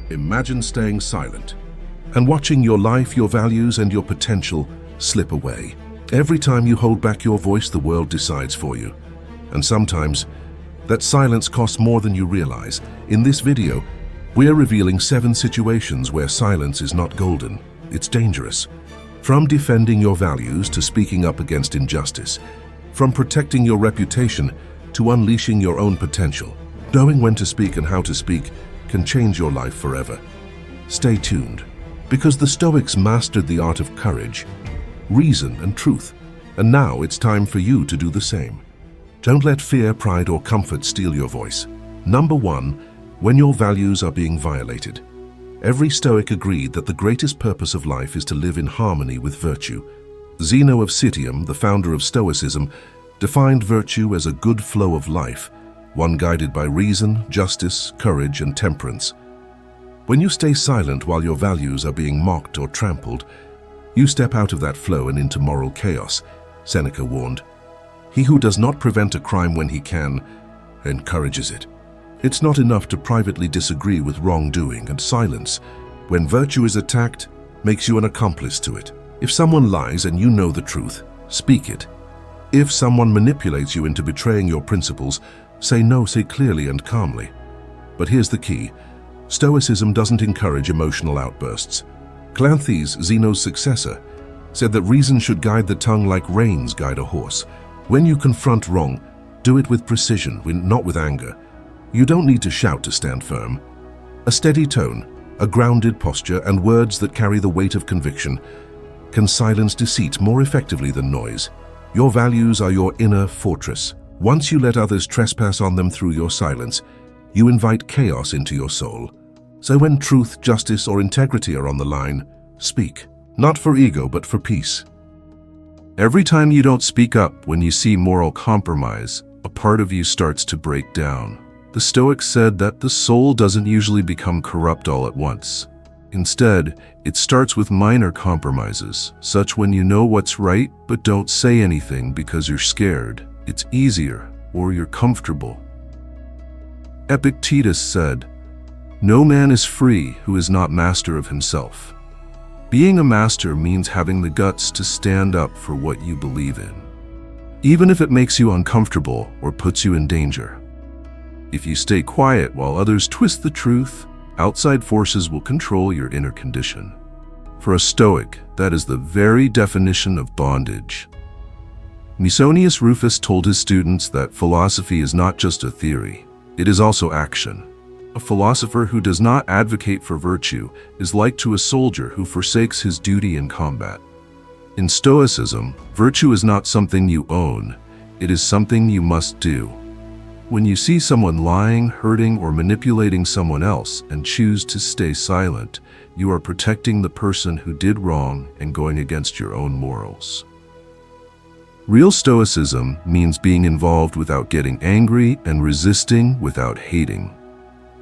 Imagine staying silent and watching your life, your values, and your potential slip away. Every time you hold back your voice, the world decides for you. And sometimes, that silence costs more than you realize. In this video, we're revealing 7 situations where silence is not golden. It's dangerous. From defending your values to speaking up against injustice, from protecting your reputation to unleashing your own potential. Knowing when to speak and how to speak can change your life forever. Stay tuned, because the Stoics mastered the art of courage, reason, and truth, and now it's time for you to do the same. Don't let fear, pride, or comfort steal your voice. Number 1, when your values are being violated. Every Stoic agreed that the greatest purpose of life is to live in harmony with virtue. Zeno of Citium, the founder of Stoicism, defined virtue as a good flow of life, one guided by reason, justice, courage, and temperance. When you stay silent while your values are being mocked or trampled, you step out of that flow and into moral chaos, Seneca warned. He who does not prevent a crime when he can, encourages it. It's not enough to privately disagree with wrongdoing, and silence, when virtue is attacked, makes you an accomplice to it. If someone lies and you know the truth, speak it. If someone manipulates you into betraying your principles, say no, say clearly and calmly. But here's the key. Stoicism doesn't encourage emotional outbursts. Cleanthes, Zeno's successor, said that reason should guide the tongue like reins guide a horse. When you confront wrong, do it with precision, not with anger. You don't need to shout to stand firm. A steady tone, a grounded posture, and words that carry the weight of conviction can silence deceit more effectively than noise. Your values are your inner fortress. Once you let others trespass on them through your silence, you invite chaos into your soul. So when truth, justice, or integrity are on the line, speak. Not for ego, but for peace. Every time you don't speak up when you see moral compromise, a part of you starts to break down. The Stoics said that the soul doesn't usually become corrupt all at once. Instead, it starts with minor compromises, such when you know what's right but don't say anything because you're scared, it's easier, or you're comfortable. Epictetus said, "No man is free who is not master of himself." Being a master means having the guts to stand up for what you believe in, even if it makes you uncomfortable or puts you in danger. If you stay quiet while others twist the truth, outside forces will control your inner condition. For a Stoic, that is the very definition of bondage. Musonius Rufus told his students that philosophy is not just a theory, it is also action. A philosopher who does not advocate for virtue is like to a soldier who forsakes his duty in combat. In Stoicism, virtue is not something you own, it is something you must do. When you see someone lying, hurting, or manipulating someone else and choose to stay silent, you are protecting the person who did wrong and going against your own morals. Real Stoicism means being involved without getting angry and resisting without hating.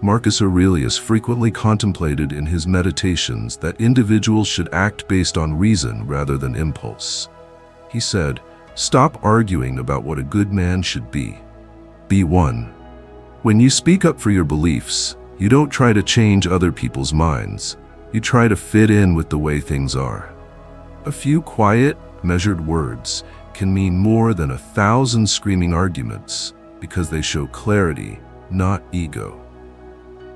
Marcus Aurelius frequently contemplated in his meditations that individuals should act based on reason rather than impulse. He said, "Stop arguing about what a good man should be. Be one." When you speak up for your beliefs, you don't try to change other people's minds. You try to fit in with the way things are. A few quiet, measured words can mean more than 1,000 screaming arguments because they show clarity, not ego.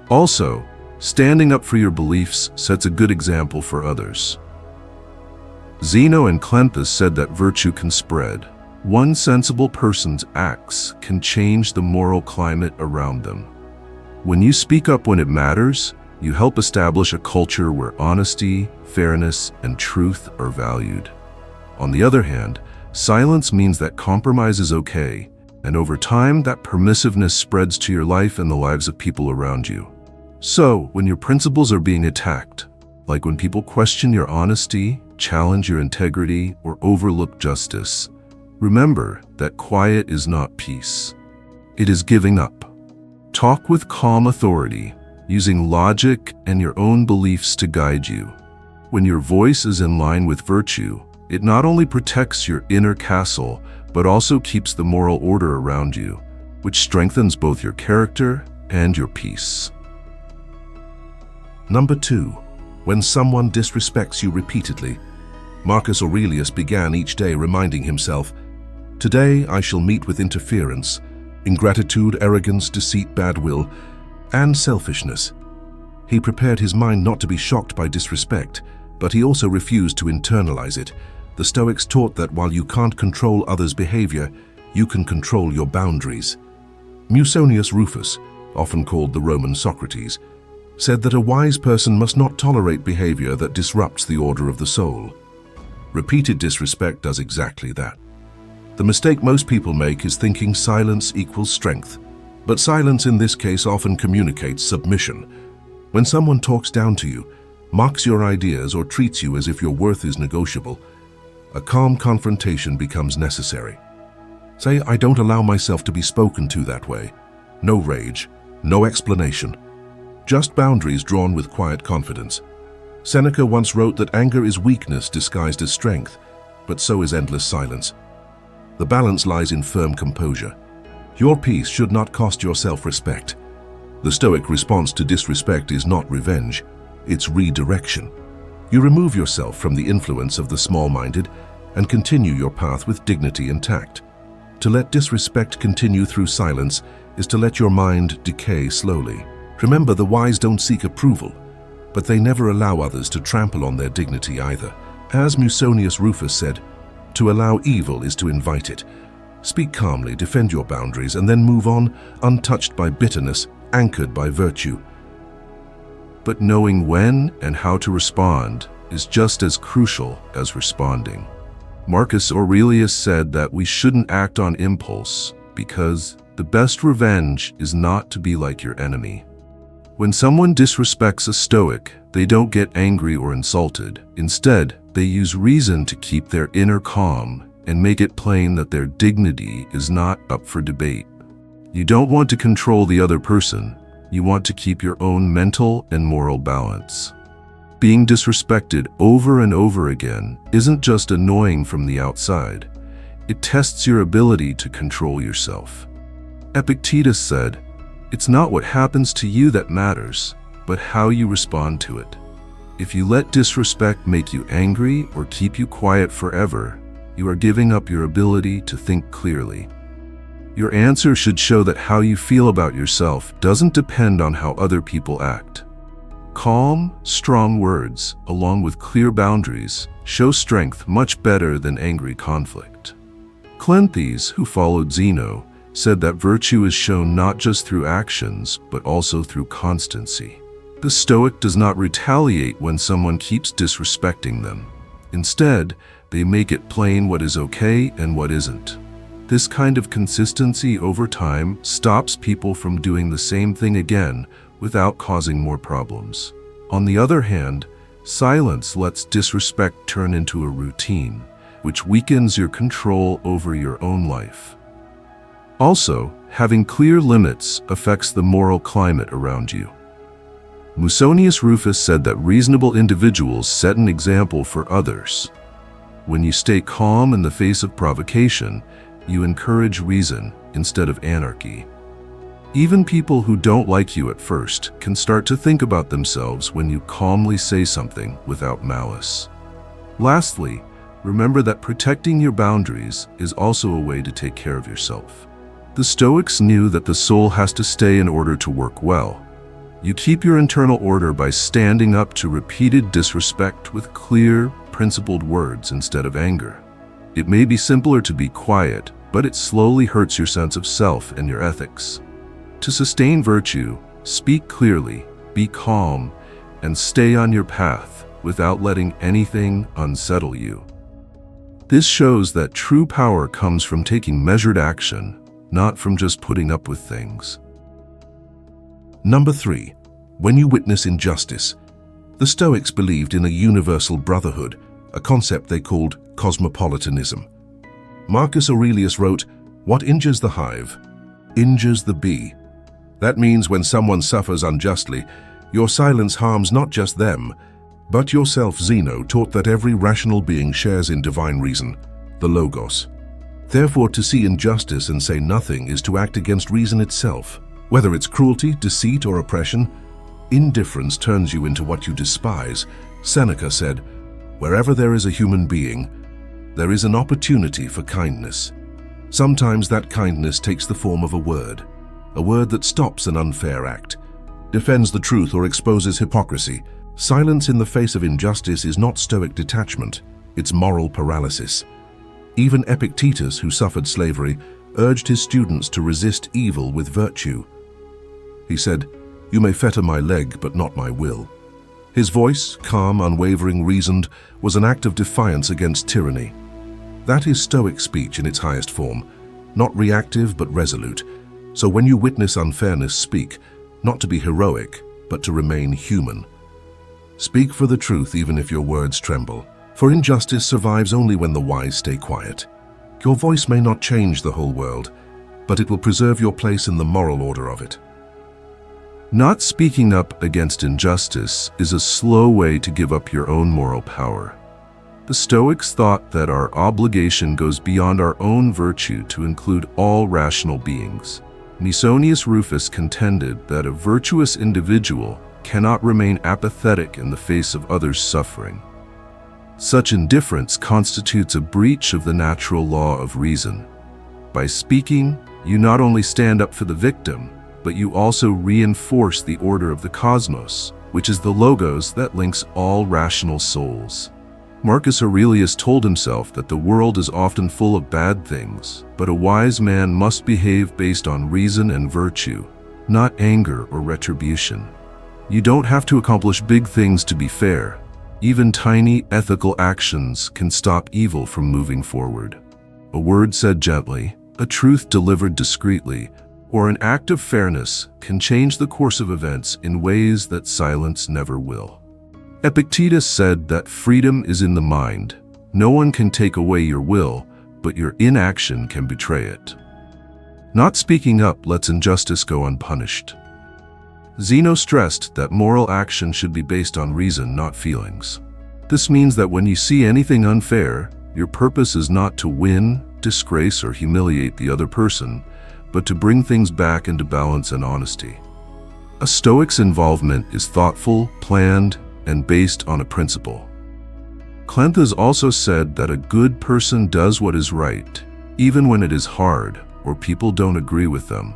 Also, standing up for your beliefs sets a good example for others. Zeno and Cleanthes said that virtue can spread. One sensible person's acts can change the moral climate around them. When you speak up when it matters, you help establish a culture where honesty, fairness, and truth are valued. On the other hand, silence means that compromise is okay, and over time that permissiveness spreads to your life and the lives of people around you. So, when your principles are being attacked, like when people question your honesty, challenge your integrity, or overlook justice, remember that quiet is not peace. It is giving up. Talk with calm authority, using logic and your own beliefs to guide you. When your voice is in line with virtue, it not only protects your inner castle, but also keeps the moral order around you, which strengthens both your character and your peace. Number 2. When someone disrespects you repeatedly. Marcus Aurelius began each day reminding himself, "Today I shall meet with interference, ingratitude, arrogance, deceit, bad will, and selfishness." He prepared his mind not to be shocked by disrespect, but he also refused to internalize it. The Stoics taught that while you can't control others' behavior, you can control your boundaries. Musonius Rufus, often called the Roman Socrates, said that a wise person must not tolerate behavior that disrupts the order of the soul. Repeated disrespect does exactly that. The mistake most people make is thinking silence equals strength. But silence in this case often communicates submission. When someone talks down to you, mocks your ideas, or treats you as if your worth is negotiable, a calm confrontation becomes necessary. Say, "I don't allow myself to be spoken to that way." No rage, no explanation. Just boundaries drawn with quiet confidence. Seneca once wrote that anger is weakness disguised as strength, but so is endless silence. The balance lies in firm composure. Your peace should not cost your self-respect. The Stoic response to disrespect is not revenge, it's redirection. You remove yourself from the influence of the small-minded and continue your path with dignity and tact. To let disrespect continue through silence is to let your mind decay slowly. Remember, the wise don't seek approval, but they never allow others to trample on their dignity either. As Musonius Rufus said, "To allow evil is to invite it." Speak calmly, defend your boundaries, and then move on, untouched by bitterness, anchored by virtue. But knowing when and how to respond is just as crucial as responding. Marcus Aurelius said that we shouldn't act on impulse because the best revenge is not to be like your enemy. When someone disrespects a Stoic, they don't get angry or insulted. Instead, they use reason to keep their inner calm and make it plain that their dignity is not up for debate. You don't want to control the other person. You want to keep your own mental and moral balance. Being disrespected over and over again isn't just annoying from the outside. It tests your ability to control yourself. Epictetus said, "It's not what happens to you that matters, but how you respond to it." If you let disrespect make you angry or keep you quiet forever, you are giving up your ability to think clearly. Your answer should show that how you feel about yourself doesn't depend on how other people act. Calm, strong words, along with clear boundaries, show strength much better than angry conflict. Cleanthes, who followed Zeno, said that virtue is shown not just through actions, but also through constancy. The Stoic does not retaliate when someone keeps disrespecting them. Instead, they make it plain what is okay and what isn't. This kind of consistency over time stops people from doing the same thing again without causing more problems. On the other hand, silence lets disrespect turn into a routine, which weakens your control over your own life. Also, having clear limits affects the moral climate around you. Musonius Rufus said that reasonable individuals set an example for others. When you stay calm in the face of provocation, you encourage reason instead of anarchy. Even people who don't like you at first can start to think about themselves when you calmly say something without malice. Lastly, remember that protecting your boundaries is also a way to take care of yourself. The Stoics knew that the soul has to stay in order to work well. You keep your internal order by standing up to repeated disrespect with clear, principled words instead of anger. It may be simpler to be quiet, but it slowly hurts your sense of self and your ethics. To sustain virtue, speak clearly, be calm, and stay on your path without letting anything unsettle you. This shows that true power comes from taking measured action, not from just putting up with things. Number 3. When you witness injustice. The Stoics believed in a universal brotherhood, a concept they called cosmopolitanism. Marcus Aurelius wrote, "What injures the hive, injures the bee." That means when someone suffers unjustly, your silence harms not just them, but yourself. Zeno taught that every rational being shares in divine reason, the logos. Therefore, to see injustice and say nothing is to act against reason itself. Whether it's cruelty, deceit, or oppression, Indifference turns you into what you despise. Seneca said, "Wherever there is a human being, there is an opportunity for kindness." Sometimes that kindness takes the form of a word that stops an unfair act, defends the truth, or exposes hypocrisy. Silence in the face of injustice is not Stoic detachment, it's moral paralysis. Even Epictetus, who suffered slavery, urged his students to resist evil with virtue. He said, "You may fetter my leg, but not my will." His voice, calm, unwavering, reasoned, was an act of defiance against tyranny. That is Stoic speech in its highest form, not reactive but resolute. So when you witness unfairness, speak, not to be heroic, but to remain human. Speak for the truth even if your words tremble, for injustice survives only when the wise stay quiet. Your voice may not change the whole world, but it will preserve your place in the moral order of it. Not speaking up against injustice is a slow way to give up your own moral power. The Stoics thought that our obligation goes beyond our own virtue to include all rational beings. Marcus Aurelius contended that a virtuous individual cannot remain apathetic in the face of others' suffering. Such indifference constitutes a breach of the natural law of reason. By speaking, you not only stand up for the victim, but you also reinforce the order of the cosmos, which is the logos that links all rational souls. Marcus Aurelius told himself that the world is often full of bad things, but a wise man must behave based on reason and virtue, not anger or retribution. You don't have to accomplish big things to be fair. Even tiny ethical actions can stop evil from moving forward. A word said gently, a truth delivered discreetly, or an act of fairness can change the course of events in ways that silence never will. Epictetus said that freedom is in the mind. No one can take away your will, but your inaction can betray it. Not speaking up lets injustice go unpunished. Zeno stressed that moral action should be based on reason, not feelings. This means that when you see anything unfair, your purpose is not to win, disgrace, or humiliate the other person, but to bring things back into balance and honesty. A Stoic's involvement is thoughtful, planned, and based on a principle. Cleanthes also said that a good person does what is right, even when it is hard or people don't agree with them.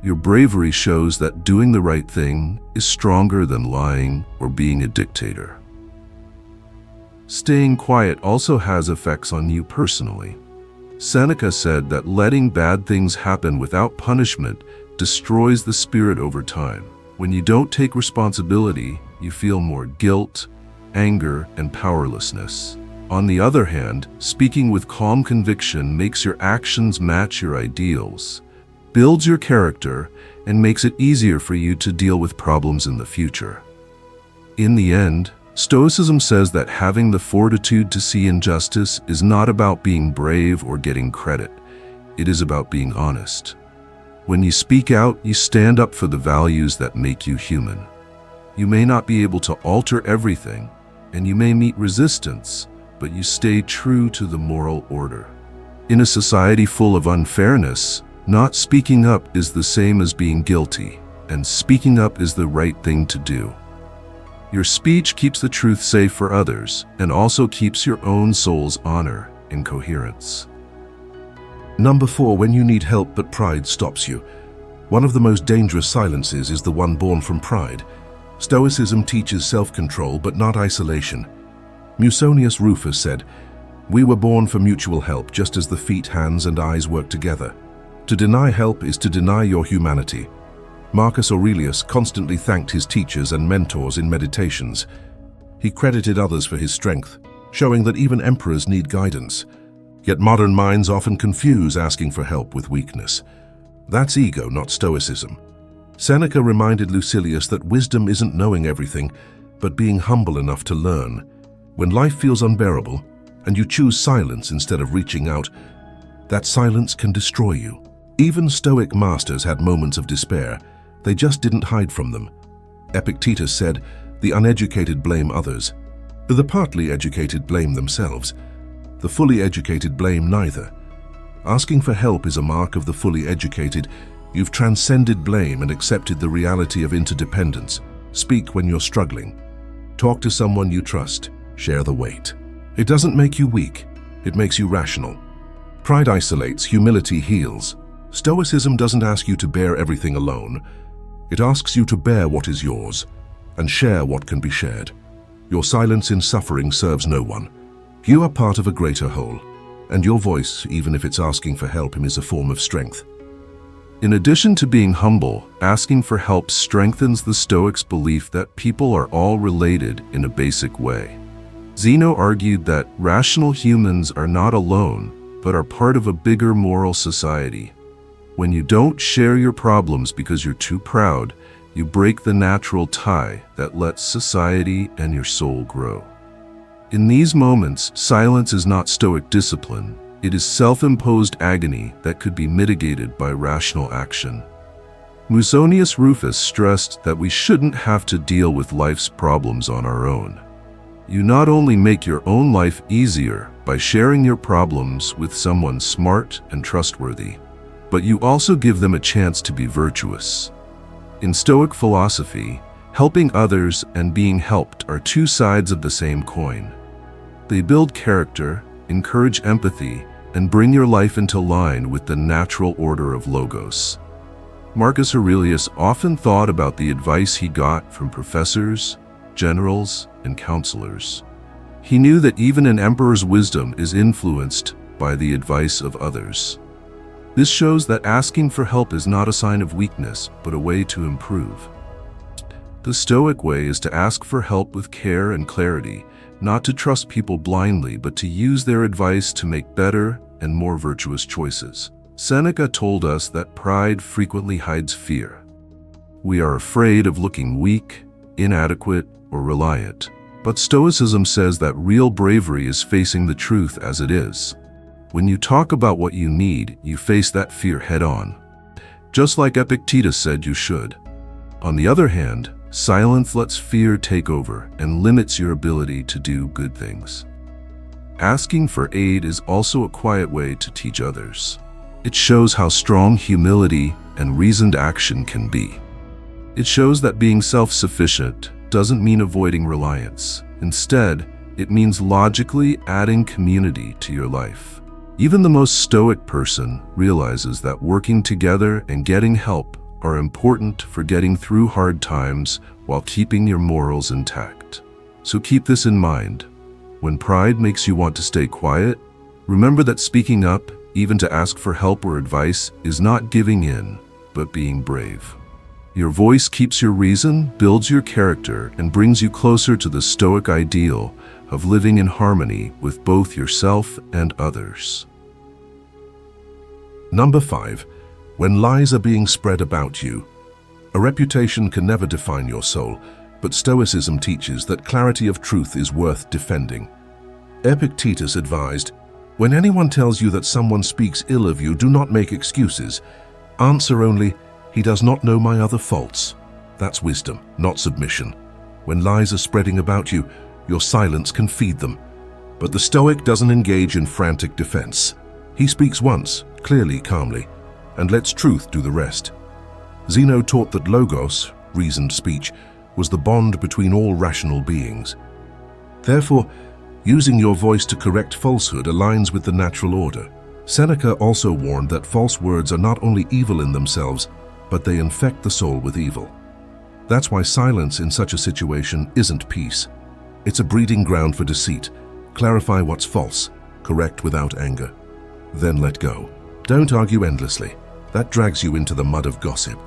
Your bravery shows that doing the right thing is stronger than lying or being a dictator. Staying quiet also has effects on you personally. Seneca said that letting bad things happen without punishment destroys the spirit over time. When you don't take responsibility, you feel more guilt, anger, and powerlessness. On the other hand, speaking with calm conviction makes your actions match your ideals, builds your character, and makes it easier for you to deal with problems in the future. In the end, Stoicism says that having the fortitude to see injustice is not about being brave or getting credit. It is about being honest. When you speak out, you stand up for the values that make you human. You may not be able to alter everything, and you may meet resistance, but you stay true to the moral order. In a society full of unfairness, not speaking up is the same as being guilty, and speaking up is the right thing to do. Your speech keeps the truth safe for others, and also keeps your own soul's honor in coherence. Number 4, when you need help but pride stops you. One of the most dangerous silences is the one born from pride. Stoicism teaches self-control but not isolation. Marcus Aurelius said, "We were born for mutual help, just as the feet, hands, and eyes work together. To deny help is to deny your humanity." Marcus Aurelius constantly thanked his teachers and mentors in meditations. He credited others for his strength, showing that even emperors need guidance. Yet modern minds often confuse asking for help with weakness. That's ego, not Stoicism. Seneca reminded Lucilius that wisdom isn't knowing everything, but being humble enough to learn. When life feels unbearable, and you choose silence instead of reaching out, that silence can destroy you. Even Stoic masters had moments of despair. They just didn't hide from them. Epictetus said, "The uneducated blame others. The partly educated blame themselves. The fully educated blame neither." Asking for help is a mark of the fully educated. You've transcended blame and accepted the reality of interdependence. Speak when you're struggling. Talk to someone you trust. Share the weight. It doesn't make you weak. It makes you rational. Pride isolates, humility heals. Stoicism doesn't ask you to bear everything alone. It asks you to bear what is yours and share what can be shared. Your silence in suffering serves no one. You are part of a greater whole, and your voice, even if it's asking for help, is a form of strength. In addition to being humble, asking for help strengthens the Stoics' belief that people are all related in a basic way. Zeno argued that rational humans are not alone, but are part of a bigger moral society. When you don't share your problems because you're too proud, you break the natural tie that lets society and your soul grow. In these moments, silence is not Stoic discipline. It is self-imposed agony that could be mitigated by rational action. Musonius Rufus stressed that we shouldn't have to deal with life's problems on our own. You not only make your own life easier by sharing your problems with someone smart and trustworthy, but you also give them a chance to be virtuous. In Stoic philosophy, helping others and being helped are two sides of the same coin. They build character, encourage empathy, and bring your life into line with the natural order of logos. Marcus Aurelius often thought about the advice he got from professors, generals, and counselors. He knew that even an emperor's wisdom is influenced by the advice of others. This shows that asking for help is not a sign of weakness, but a way to improve. The Stoic way is to ask for help with care and clarity, not to trust people blindly, but to use their advice to make better and more virtuous choices. Seneca told us that pride frequently hides fear. We are afraid of looking weak, inadequate, or reliant. But Stoicism says that real bravery is facing the truth as it is. When you talk about what you need, you face that fear head-on, just like Epictetus said you should. On the other hand, silence lets fear take over and limits your ability to do good things. Asking for aid is also a quiet way to teach others. It shows how strong humility and reasoned action can be. It shows that being self-sufficient doesn't mean avoiding reliance. Instead, it means logically adding community to your life. Even the most stoic person realizes that working together and getting help are important for getting through hard times while keeping your morals intact. So keep this in mind. When pride makes you want to stay quiet, remember that speaking up, even to ask for help or advice, is not giving in, but being brave. Your voice keeps your reason, builds your character, and brings you closer to the Stoic ideal of living in harmony with both yourself and others. Number 5. When lies are being spread about you. A reputation can never define your soul, but Stoicism teaches that clarity of truth is worth defending. Epictetus advised, "When anyone tells you that someone speaks ill of you, do not make excuses. Answer only, 'He does not know my other faults.' That's wisdom, not submission. When lies are spreading about you, your silence can feed them. But the Stoic doesn't engage in frantic defense. He speaks once, clearly, calmly, and lets truth do the rest. Zeno taught that logos, reasoned speech, was the bond between all rational beings. Therefore, using your voice to correct falsehood aligns with the natural order. Seneca also warned that false words are not only evil in themselves, but they infect the soul with evil. That's why silence in such a situation isn't peace. It's a breeding ground for deceit. Clarify what's false, correct without anger, then let go. Don't argue endlessly. That drags you into the mud of gossip.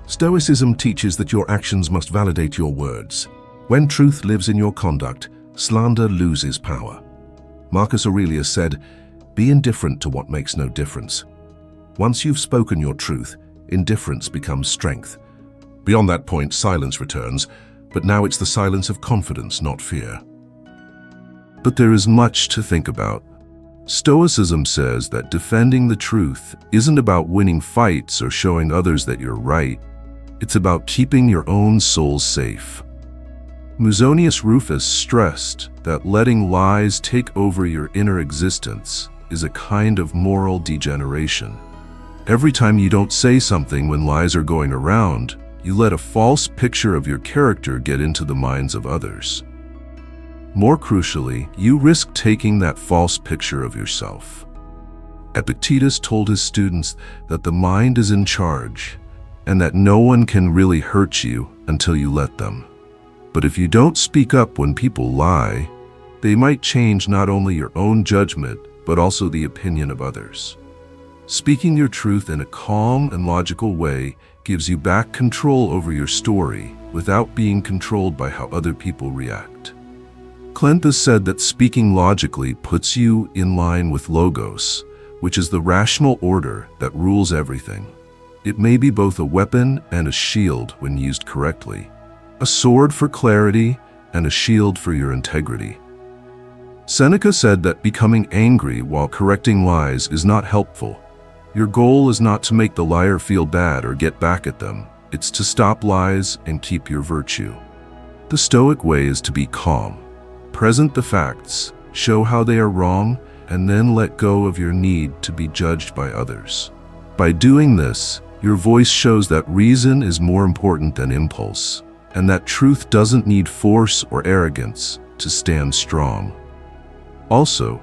Stoicism teaches that your actions must validate your words. When truth lives in your conduct, slander loses power. Marcus Aurelius said, "Be indifferent to what makes no difference." Once you've spoken your truth, indifference becomes strength. Beyond that point, silence returns, but now it's the silence of confidence, not fear. But there is much to think about. Stoicism says that defending the truth isn't about winning fights or showing others that you're right. It's about keeping your own soul safe. Musonius Rufus stressed that letting lies take over your inner existence is a kind of moral degeneration. Every time you don't say something when lies are going around, you let a false picture of your character get into the minds of others. More crucially, you risk taking that false picture of yourself. Epictetus told his students that the mind is in charge and that no one can really hurt you until you let them. But if you don't speak up when people lie, they might change not only your own judgment, but also the opinion of others. Speaking your truth in a calm and logical way gives you back control over your story without being controlled by how other people react. Cleanthes said that speaking logically puts you in line with logos, which is the rational order that rules everything. It may be both a weapon and a shield when used correctly, a sword for clarity and a shield for your integrity. Seneca said that becoming angry while correcting lies is not helpful. Your goal is not to make the liar feel bad or get back at them. It's to stop lies and keep your virtue. The Stoic way is to be calm. Present the facts, show how they are wrong, and then let go of your need to be judged by others. By doing this, your voice shows that reason is more important than impulse, and that truth doesn't need force or arrogance to stand strong. Also,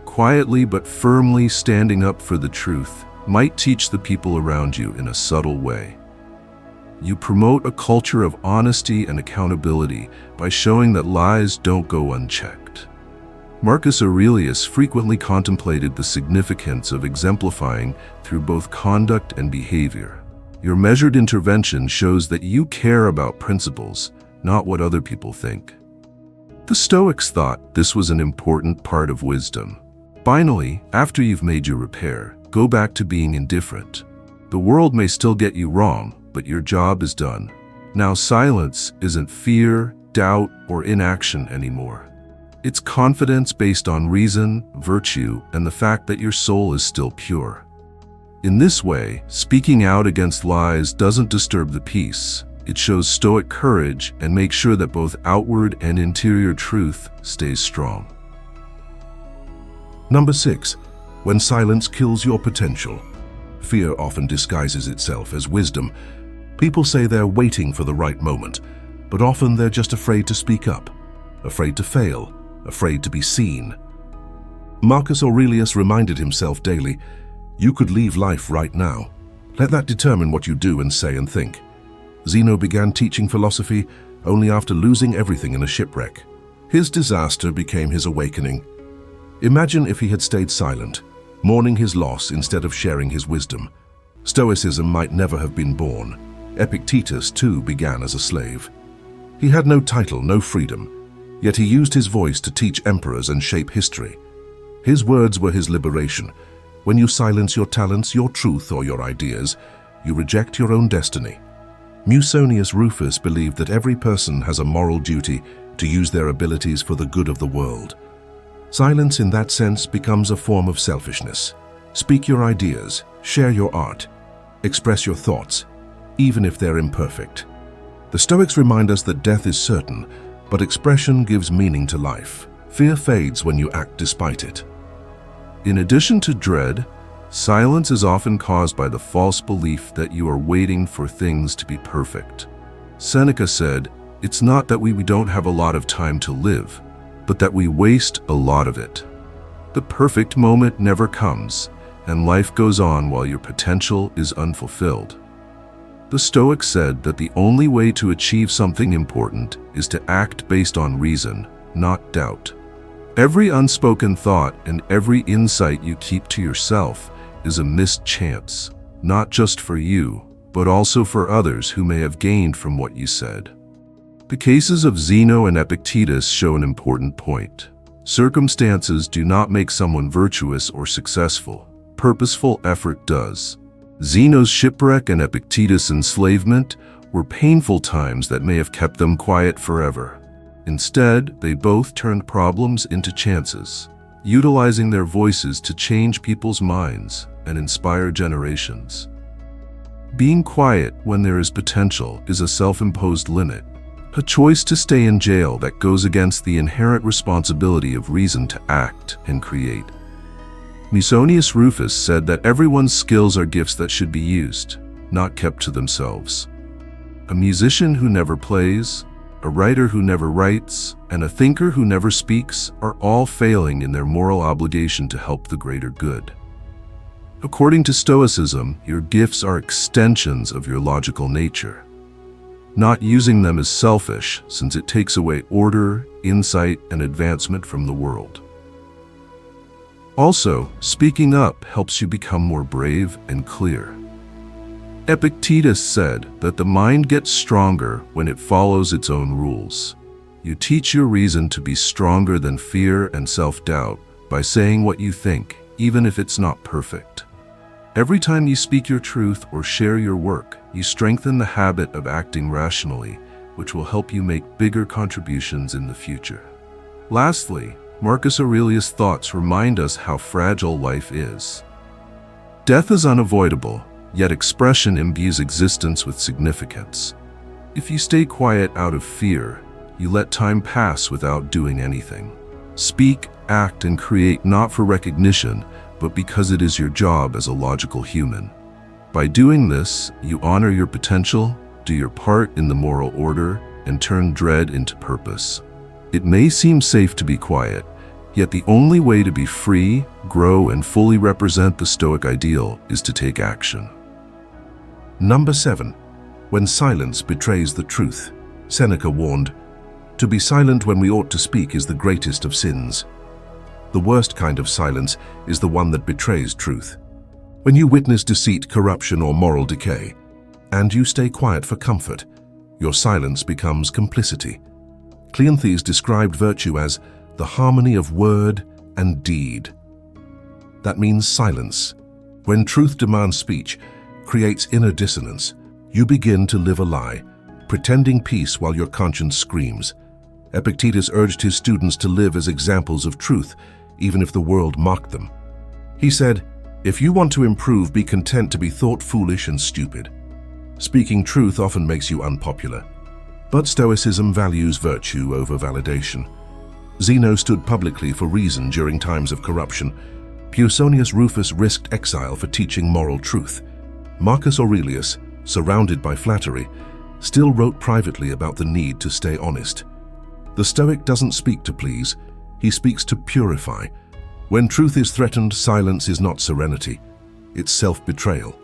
quietly but firmly standing up for the truth might teach the people around you in a subtle way. You promote a culture of honesty and accountability by showing that lies don't go unchecked. Marcus Aurelius frequently contemplated the significance of exemplifying through both conduct and behavior. Your measured intervention shows that you care about principles, not what other people think. The Stoics thought this was an important part of wisdom. Finally, after you've made your repair, go back to being indifferent. The world may still get you wrong, but your job is done. Now silence isn't fear, doubt, or inaction anymore. It's confidence based on reason, virtue, and the fact that your soul is still pure. In this way, speaking out against lies doesn't disturb the peace. It shows Stoic courage and makes sure that both outward and interior truth stays strong. Number 6. When silence kills your potential. Fear often disguises itself as wisdom. People say they're waiting for the right moment, but often they're just afraid to speak up, afraid to fail, afraid to be seen. Marcus Aurelius reminded himself daily, "You could leave life right now. Let that determine what you do and say and think." Zeno began teaching philosophy only after losing everything in a shipwreck. His disaster became his awakening. Imagine if he had stayed silent, mourning his loss instead of sharing his wisdom. Stoicism might never have been born. Epictetus, too, began as a slave. He had no title, no freedom, yet he used his voice to teach emperors and shape history. His words were his liberation. When you silence your talents, your truth, or your ideas, you reject your own destiny. Musonius Rufus believed that every person has a moral duty to use their abilities for the good of the world. Silence in that sense becomes a form of selfishness. Speak your ideas, share your art, express your thoughts, even if they're imperfect. The Stoics remind us that death is certain, but expression gives meaning to life. Fear fades when you act despite it. In addition to dread, silence is often caused by the false belief that you are waiting for things to be perfect. Seneca said, "It's not that we don't have a lot of time to live, but that we waste a lot of it." The perfect moment never comes, and life goes on while your potential is unfulfilled. The Stoics said that the only way to achieve something important is to act based on reason, not doubt. Every unspoken thought and every insight you keep to yourself is a missed chance, not just for you, but also for others who may have gained from what you said. The cases of Zeno and Epictetus show an important point. Circumstances do not make someone virtuous or successful. Purposeful effort does. Zeno's shipwreck and Epictetus' enslavement were painful times that may have kept them quiet forever. Instead, they both turned problems into chances, utilizing their voices to change people's minds and inspire generations. Being quiet when there is potential is a self-imposed limit, a choice to stay in jail that goes against the inherent responsibility of reason to act and create. Musonius Rufus said that everyone's skills are gifts that should be used, not kept to themselves. A musician who never plays, a writer who never writes, and a thinker who never speaks are all failing in their moral obligation to help the greater good. According to Stoicism, your gifts are extensions of your logical nature. Not using them is selfish, since it takes away order, insight, and advancement from the world. Also, speaking up helps you become more brave and clear. Epictetus said that the mind gets stronger when it follows its own rules. You teach your reason to be stronger than fear and self-doubt by saying what you think, even if it's not perfect. Every time you speak your truth or share your work, you strengthen the habit of acting rationally, which will help you make bigger contributions in the future. Lastly, Marcus Aurelius' thoughts remind us how fragile life is. Death is unavoidable, yet expression imbues existence with significance. If you stay quiet out of fear, you let time pass without doing anything. Speak, act, and create not for recognition, but because it is your job as a logical human. By doing this, you honor your potential, do your part in the moral order, and turn dread into purpose. It may seem safe to be quiet, yet the only way to be free, grow, and fully represent the Stoic ideal is to take action. Number 7. When silence betrays the truth. Seneca warned, "To be silent when we ought to speak is the greatest of sins." The worst kind of silence is the one that betrays truth. When you witness deceit, corruption, or moral decay, and you stay quiet for comfort, your silence becomes complicity. Cleanthes described virtue as the harmony of word and deed. That means silence, when truth demands speech, creates inner dissonance. You begin to live a lie, pretending peace while your conscience screams. Epictetus urged his students to live as examples of truth, even if the world mocked them. He said, "If you want to improve, be content to be thought foolish and stupid." Speaking truth often makes you unpopular, but Stoicism values virtue over validation. Zeno stood publicly for reason during times of corruption. Pausanias Rufus risked exile for teaching moral truth. Marcus Aurelius, surrounded by flattery, still wrote privately about the need to stay honest. The Stoic doesn't speak to please, he speaks to purify. When truth is threatened, silence is not serenity, it's self-betrayal.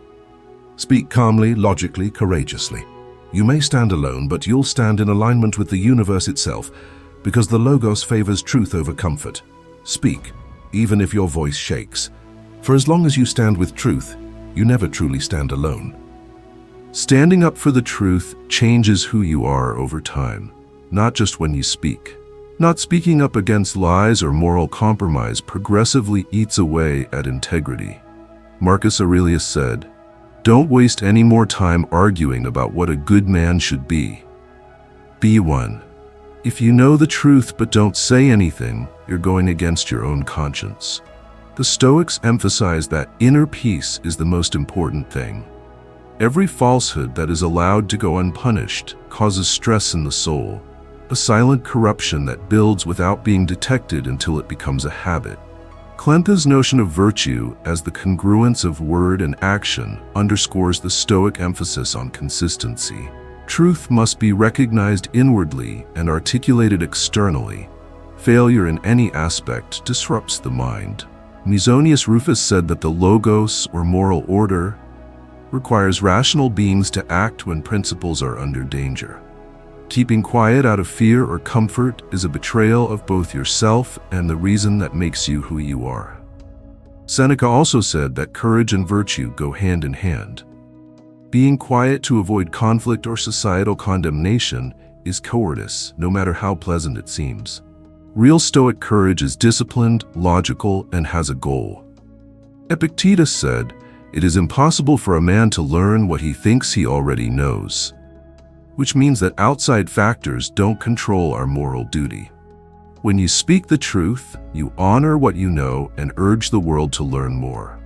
Speak calmly, logically, courageously. You may stand alone, but you'll stand in alignment with the universe itself, because the Logos favors truth over comfort. Speak, even if your voice shakes. For as long as you stand with truth, you never truly stand alone. Standing up for the truth changes who you are over time, not just when you speak. Not speaking up against lies or moral compromise progressively eats away at integrity. Marcus Aurelius said, "Don't waste any more time arguing about what a good man should be. Be one. If you know the truth but don't say anything, you're going against your own conscience." The Stoics emphasize that inner peace is the most important thing. Every falsehood that is allowed to go unpunished causes stress in the soul, a silent corruption that builds without being detected until it becomes a habit. Cleanthes' notion of virtue as the congruence of word and action underscores the Stoic emphasis on consistency. Truth must be recognized inwardly and articulated externally. Failure in any aspect disrupts the mind. Pausanias Rufus said that the logos, or moral order, requires rational beings to act when principles are under danger. Keeping quiet out of fear or comfort is a betrayal of both yourself and the reason that makes you who you are. Seneca also said that courage and virtue go hand in hand. Being quiet to avoid conflict or societal condemnation is cowardice, no matter how pleasant it seems. Real Stoic courage is disciplined, logical, and has a goal. Epictetus said, "It is impossible for a man to learn what he thinks he already knows," which means that outside factors don't control our moral duty. When you speak the truth, you honor what you know and urge the world to learn more.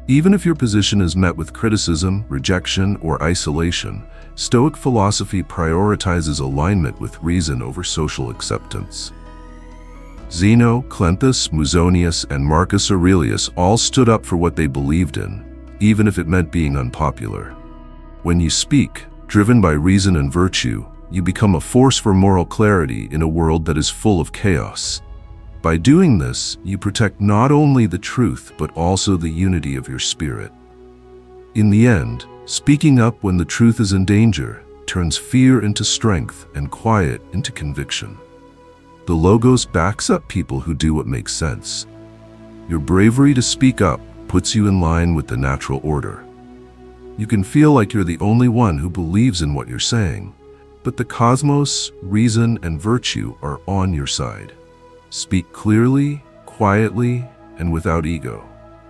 Even if your position is met with criticism, rejection, or isolation, Stoic philosophy prioritizes alignment with reason over social acceptance. Zeno, Cleanthes, Pausanias, and Marcus Aurelius all stood up for what they believed in, even if it meant being unpopular. When you speak, Driven by reason and virtue, you become a force for moral clarity in a world that is full of chaos. By doing this, you protect not only the truth but also the unity of your spirit. In the end, speaking up when the truth is in danger turns fear into strength and quiet into conviction. The Logos backs up people who do what makes sense. Your bravery to speak up puts you in line with the natural order. You can feel like you're the only one who believes in what you're saying, but the cosmos, reason, and virtue are on your side. Speak clearly, quietly, and without ego.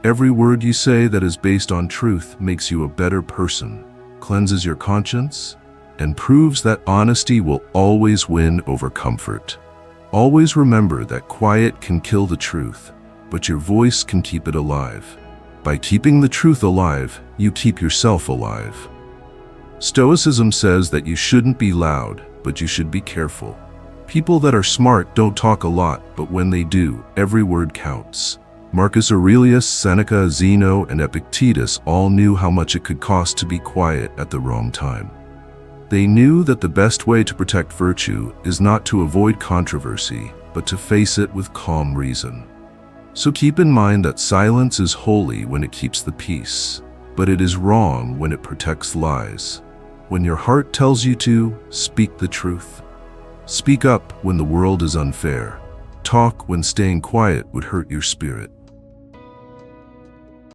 Every word you say that is based on truth makes you a better person, cleanses your conscience, and proves that honesty will always win over comfort. Always remember that quiet can kill the truth, but your voice can keep it alive. By keeping the truth alive, you keep yourself alive. Stoicism says that you shouldn't be loud, but you should be careful. People that are smart don't talk a lot, but when they do, every word counts. Marcus Aurelius, Seneca, Zeno, and Epictetus all knew how much it could cost to be quiet at the wrong time. They knew that the best way to protect virtue is not to avoid controversy, but to face it with calm reason. So keep in mind that silence is holy when it keeps the peace, but it is wrong when it protects lies. When your heart tells you to, speak the truth. Speak up when the world is unfair. Talk when staying quiet would hurt your spirit.